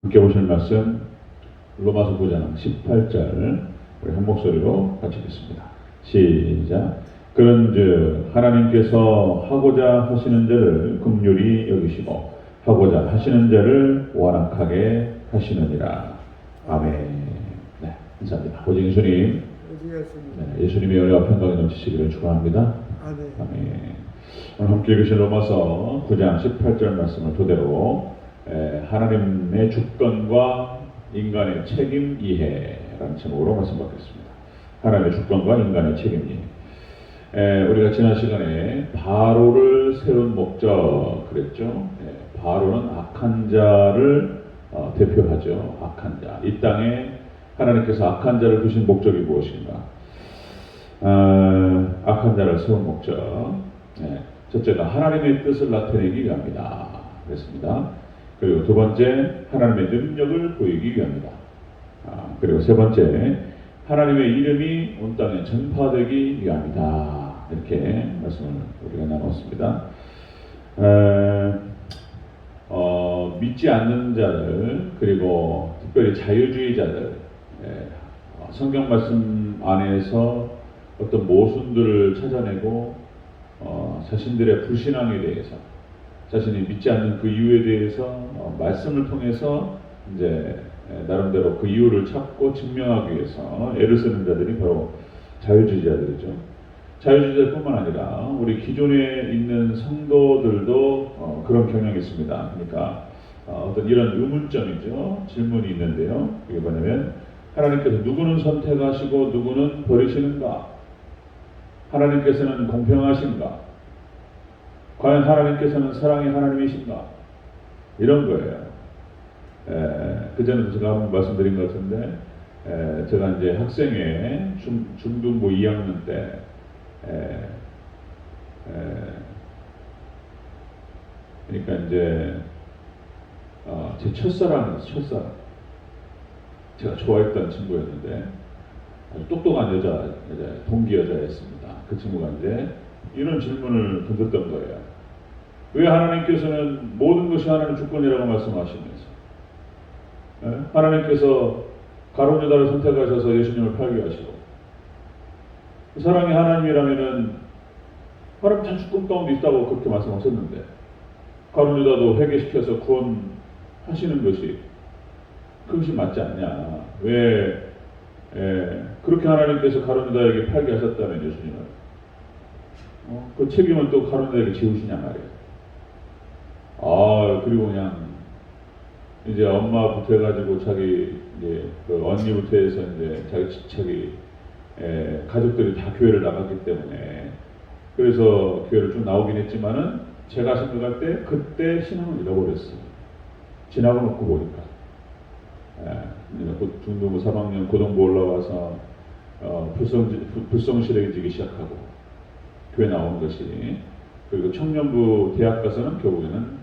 함께 보실 말씀 로마서 9장 18절 우리 한 목소리로 같이 읽겠습니다. 시작. 그런즉 하나님께서 하고자 하시는 자를 긍휼히 여기시고 하고자 하시는 자를 완악하게 하시느니라. 아멘. 네, 감사합니다. 오직 예수님, 네, 예수님의 은혜와 평강이 넘치시기를 축원합니다. 아멘. 오늘 함께 읽으신 로마서 9장 18절 말씀을 토대로 하나님의 주권과 인간의 책임 이해라는 제목으로 말씀 받겠습니다. 하나님의 주권과 인간의 책임 이해. 우리가 지난 시간에 바로를 세운 목적 그랬죠. 바로는 악한 자를 대표하죠. 악한 자. 이 땅에 하나님께서 악한 자를 두신 목적이 무엇인가? 악한 자를 세운 목적. 첫째가 하나님의 뜻을 나타내기 위함이다. 그랬습니다. 그리고 두 번째, 하나님의 능력을 보이기 위함이다. 그리고 세 번째, 하나님의 이름이 온 땅에 전파되기 위함이다. 이렇게 말씀을 우리가 나눴습니다. 믿지 않는 자들, 그리고 특별히 자유주의자들, 성경 말씀 안에서 어떤 모순들을 찾아내고 자신들의 불신앙에 대해서, 자신이 믿지 않는 그 이유에 대해서 말씀을 통해서 이제 나름대로 그 이유를 찾고 증명하기 위해서 애를 쓰는 자들이 바로 자유주의자들이죠. 자유주의자뿐만 아니라 우리 기존에 있는 성도들도 그런 경향이 있습니다. 그러니까 어떤 이런 의문점이죠. 질문이 있는데요. 그게 뭐냐면 하나님께서 누구는 선택하시고 누구는 버리시는가? 하나님께서는 공평하신가? 과연 하나님께서는 사랑의 하나님이신가? 이런 거예요. 그전에도 제가 한번 말씀드린 것 같은데, 제가 이제 학생회 중등부 2학년 때, 그러니까 이제, 제 첫사랑. 제가 좋아했던 친구였는데, 아주 똑똑한 동기 여자였습니다. 그 친구가 이제 이런 질문을 던졌던 거예요. 왜 하나님께서는 모든 것이 하나님의 주권이라고 말씀하시면서 하나님께서 가룟 유다를 선택하셔서 예수님을 팔게 하시고 사랑의 하나님이라면은 하나님 참 주권 가운데 있다고 그렇게 말씀하셨는데 가룟 유다도 회개시켜서 구원하시는 것이 그것이 맞지 않냐? 왜 그렇게 하나님께서 가룟 유다에게 팔게 하셨다면 예수님을 그 책임은 또 가룟 유다에게 지우시냐 말이에요. 그리고 그냥 이제 엄마부터 해가지고 자기 이제 그 언니부터 해서 이제 자기 가족들이 다 교회를 나갔기 때문에 그래서 교회를 쭉 나오긴 했지만은 제가 생각할 때 그때 신앙을 잃어버렸어요. 지나고 놓고 보니까 중등부 3학년 고등부 올라와서 불성실해지기 시작하고 교회 나오는 것이 그리고 청년부 대학 가서는 결국에는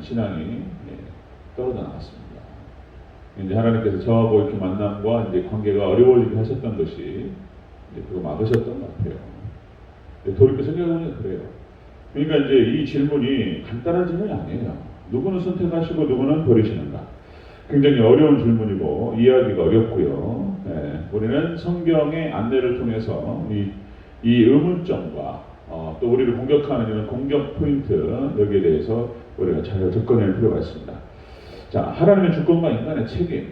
신앙이 떨어져 나갔습니다. 이제 하나님께서 저하고 이렇게 만남과 이제 관계가 어려워지게 하셨던 것이 이제 그거 막으셨던 것 같아요. 돌이켜 생각해보면 그래요. 그러니까 이제 이 질문이 간단한 질문이 아니에요. 누구는 선택하시고 누구는 버리시는가? 굉장히 어려운 질문이고 이해하기가 어렵고요. 우리는 성경의 안내를 통해서 이 의문점과 또 우리를 공격하는 이런 공격 포인트 여기에 대해서 우리가 잘 접근할 필요가 있습니다. 자, 하나님의 주권과 인간의 책임에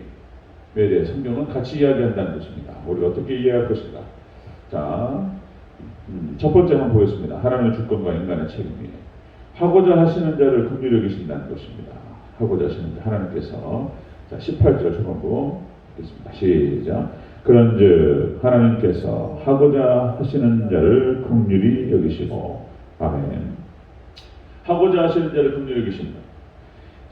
대해 성경은 같이 이야기한다는 것입니다. 우리가 어떻게 이해할 것인가? 자, 첫 번째 한번 보겠습니다. 하나님의 주권과 인간의 책임이 하고자 하시는 자를 긍휼히 여기신다는 것입니다. 하고자 하시는 자 하나님께서 자 18절 초반부 읽겠습니다. 시작. 그런즉 하나님께서 하고자 하시는 자를 긍휼히 여기시고 아멘. 하고자 하시는 자를 긍휼히 여기신다.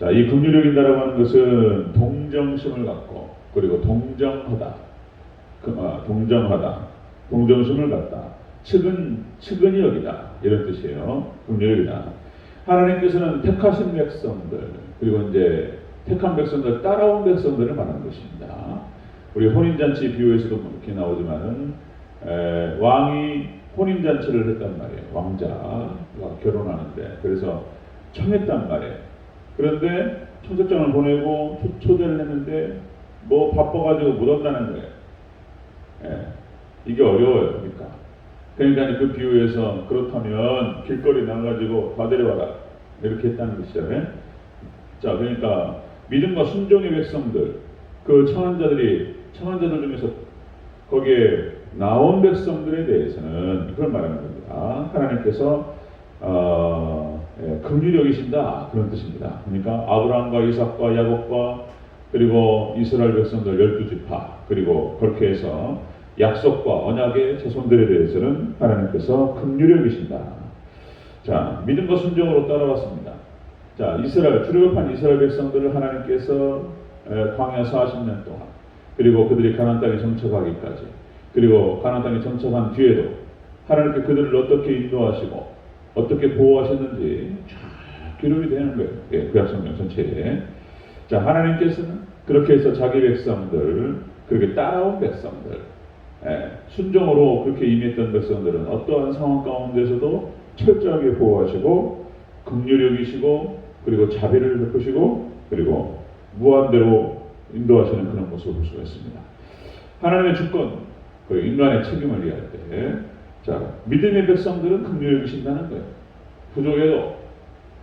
자, 이 긍휼히 여긴다라고 하는 것은 동정심을 갖고 그리고 동정하다, 동정심을 갖다, 측은히 여기다 이런 뜻이에요. 긍휼히 여기다. 하나님께서는 택하신 백성들 그리고 이제 택한 백성들 따라온 백성들을 말하는 것입니다. 우리 혼인잔치 비유에서도 이렇게 나오지만은 왕이 혼인잔치를 했단 말이에요. 왕자가 결혼하는데 그래서 청했단 말이에요. 그런데 청첩장을 보내고 초대를 했는데 뭐 바빠가지고 못 온다는 거예요. 예, 이게 어려워요. 그러니까 그 비유에서 그렇다면 길거리 나가지고 다 데려와라 이렇게 했다는 것이잖아요. 자, 그러니까 믿음과 순종의 백성들, 그 청한자들 중에서 거기에 나온 백성들에 대해서는 그걸 말하는 겁니다. 하나님께서 긍휼히 여기신다 그런 뜻입니다. 그러니까 아브라함과 이삭과 야곱과 그리고 이스라엘 백성들 12지파 그리고 그렇게 해서 약속과 언약의 자손들에 대해서는 하나님께서 긍휼히 여기신다. 자, 믿음과 순종으로 따라왔습니다. 자, 출애굽한 이스라엘 백성들을 하나님께서 광야 40년 동안 그리고 그들이 가나안 땅에 정착하기까지 그리고 가나안 땅에 정착한 뒤에도 하나님께 그들을 어떻게 인도하시고 어떻게 보호하셨는지 쫙 기록이 되는 거예요. 예, 구약성경 전체에. 자, 하나님께서는 그렇게 해서 자기 백성들, 그렇게 따라온 백성들, 순종으로 그렇게 임했던 백성들은 어떠한 상황 가운데서도 철저하게 보호하시고 긍휼히 여기시고 그리고 자비를 베푸시고 그리고 무한대로 인도하시는 그런 모습을 볼 수가 있습니다. 하나님의 주권, 그 인간의 책임을 이해할 때, 자, 믿음의 백성들은 긍휼히 여기신다는 거예요.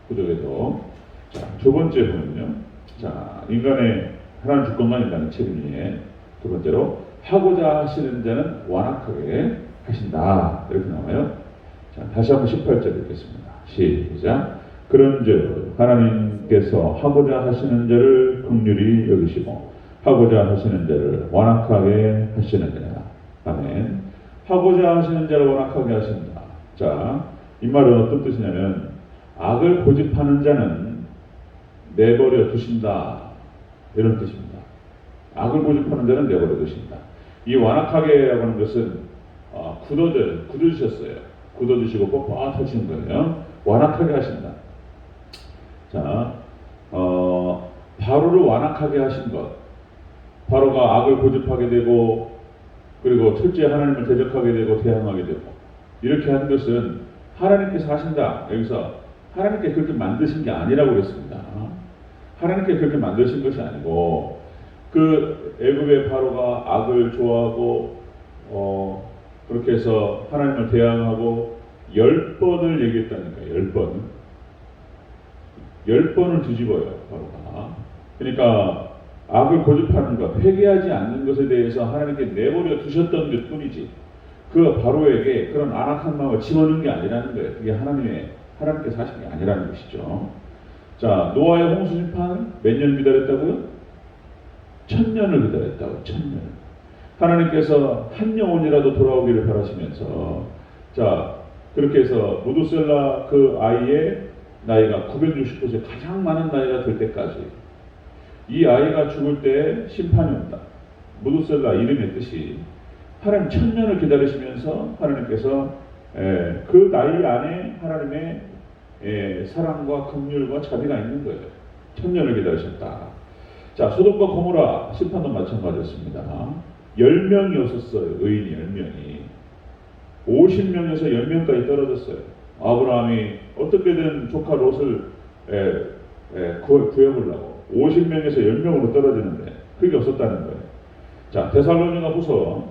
부족에도. 자, 두 번째 보면요. 자, 인간의 하나님 주권과 인간의 책임이에 두 번째로 하고자 하시는 자는 완악하게 하신다. 이렇게 나와요. 자, 다시 한번 18절 읽겠습니다. 시작. 그런즉 하나님께서 하고자 하시는 자를 긍휼히 여기시고 하고자 하시는 자를 완악하게 하시느니라. 아멘. 하고자 하시는 자를 완악하게 하신다. 자, 이 말은 어떤 뜻이냐면 악을 고집하는 자는 내버려 두신다. 이런 뜻입니다. 악을 고집하는 자는 내버려 두신다. 이 완악하게 하는 것은 굳어주셨어요. 굳어주시고 뻣뻣하시는 거예요. 완악하게 하신다. 자, 바로를 완악하게 하신 것. 바로가 악을 고집하게 되고 그리고 철저히 하나님을 대적하게 되고 대항하게 되고 이렇게 한 것은 하나님께서 하신다. 여기서 하나님께 그렇게 만드신 게 아니라고 그랬습니다. 하나님께 그렇게 만드신 것이 아니고 그 애굽의 바로가 악을 좋아하고 그렇게 해서 하나님을 대항하고 10번을 얘기했다니까요. 10번을 뒤집어요. 바로가. 그러니까 악을 고집하는 것, 회개하지 않는 것에 대해서 하나님께 내버려 두셨던 것 뿐이지 그 바로에게 그런 안악한 마음을 집어넣은 게 아니라는 거예요. 그게 하나님께서 하신 게 아니라는 것이죠. 자, 노아의 홍수 심판 몇 년 기다렸다고요? 1000년을 기다렸다고. 1000년. 하나님께서 한 영혼이라도 돌아오기를 바라시면서 자, 그렇게 해서 무두셀라 그 아이의 나이가 969세 가장 많은 나이가 될 때까지 이 아이가 죽을 때 심판이 온다. 무두셀라 이름의 뜻이 하나님 1000년을 기다리시면서 하나님께서 그 나이 안에 하나님의 사랑과 긍휼과 자비가 있는 거예요. 1000년을 기다리셨다. 자, 소돔과 고모라 심판도 마찬가지였습니다. 10명이었어요. 의인이 10명이. 50명에서 10명까지 떨어졌어요. 아브라함이 어떻게든 조카 롯을 구해보려고 50명에서 10명으로 떨어지는데 그게 없었다는 거예요. 자, 데살로니가 후서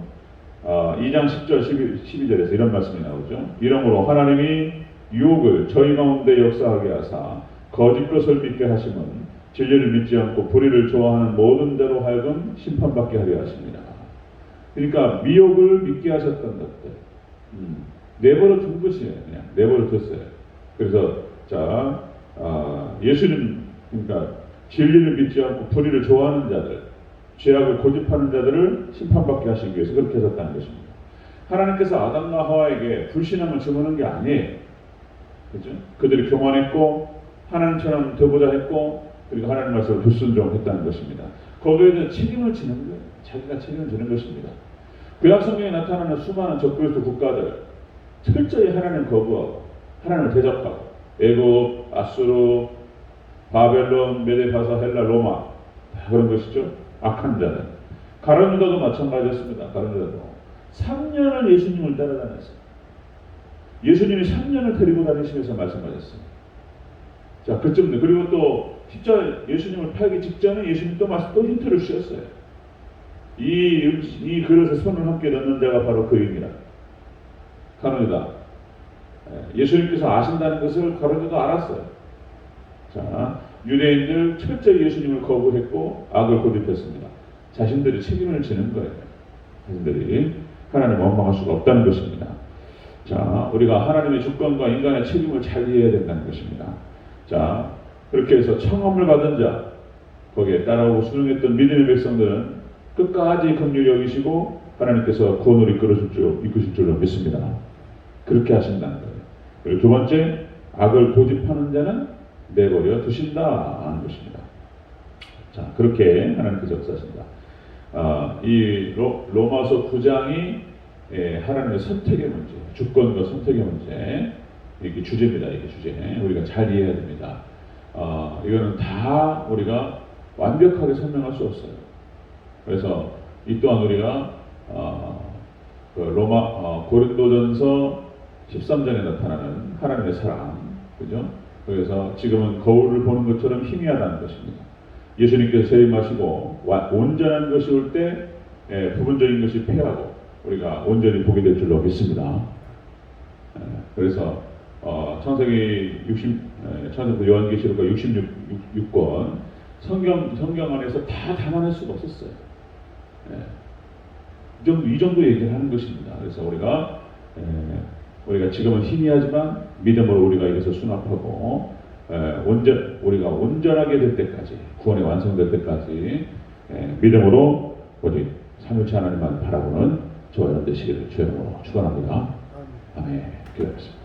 2장 10절 12절에서 이런 말씀이 나오죠. 이러므로 하나님이 유혹을 저희 가운데 역사하게 하사 거짓 것을 믿게 하심은 진리를 믿지 않고 불의를 좋아하는 모든 자로 하여금 심판받게 하려 하십니다. 그러니까 미혹을 믿게 하셨던 것들 내버려 둔 것이에요. 그냥 내버려 뒀어요. 그래서 자, 예수님 그러니까 진리를 믿지 않고 불의를 좋아하는 자들, 죄악을 고집하는 자들을 심판받게 하시기 위해서 그렇게 하셨다는 것입니다. 하나님께서 아담과 하와에게 불신앙을 집어넣은 게 아니에요. 그죠? 그들이 교만했고 하나님처럼 되고자 했고 그리고 하나님 말씀을 불순종했다는 것입니다. 거기에 대해 책임을 지는 거예요. 자기가 책임을 지는 것입니다. 구약 성경에 나타나는 수많은 적그리스도 국가들 철저히 하나님을 거부하고 하나님을 대적하고 애굽, 아수르, 바벨론, 메데파사, 헬라, 로마 다 그런 것이죠. 악한 자들. 가룟 유다도 마찬가지였습니다. 가룟 유다도 3년을 예수님을 따라다녔어요. 예수님이 3년을 데리고 다니시면서 말씀하셨어요. 자, 그쯤 그리고 또 십자가 예수님을 팔기 직전에 예수님 또 힌트를 주셨어요. 이 그릇에 손을 함께 넣는 자가 바로 그입니다. 가룟유다. 예수님께서 아신다는 것을 가룟유다도 알았어요. 자, 유대인들 철저히 예수님을 거부했고 악을 고집했습니다. 자신들이 책임을 지는 거예요. 자신들이 하나님을 원망할 수가 없다는 것입니다. 자, 우리가 하나님의 주권과 인간의 책임을 잘 이해해야 된다는 것입니다. 자, 그렇게 해서 청함을 받은 자, 거기에 따라오고 순응했던 믿음의 백성들은 끝까지 긍휼히 여기시고 하나님께서 구원으로 이끄실 줄로 믿습니다. 그렇게 하신다는 거예요. 그리고 두 번째, 악을 고집하는 자는 내버려 두신다 하는 것입니다. 자, 그렇게 하나님께서 역사하신다. 이 로마서 9장이 하나님의 선택의 문제, 주권과 선택의 문제, 이게 주제입니다. 이게 주제. 우리가 잘 이해해야 됩니다. 이거는 다 우리가 완벽하게 설명할 수 없어요. 그래서 이 또한 우리가 고린도전서 13장에 나타나는 하나님의 사랑, 그죠? 그래서 지금은 거울을 보는 것처럼 희미하다는 것입니다. 예수님께서 재림하시고 온전한 것이 올 때 부분적인 것이 패하고 우리가 온전히 보게 될 줄로 믿습니다. 그래서 창세기 요한계시록과 66권 성경 안에서 다 담아낼 수가 없었어요. 이 정도 얘기를 하는 것입니다. 그래서 우리가 지금은 희미하지만 믿음으로 우리가 이것을 수납하고 우리가 온전하게 될 때까지, 구원이 완성될 때까지 믿음으로 오직 삼위일체 하나님만 바라보는 저와 여러분 되시기를 주님으로 축원합니다. 아멘. 기도하겠습니다.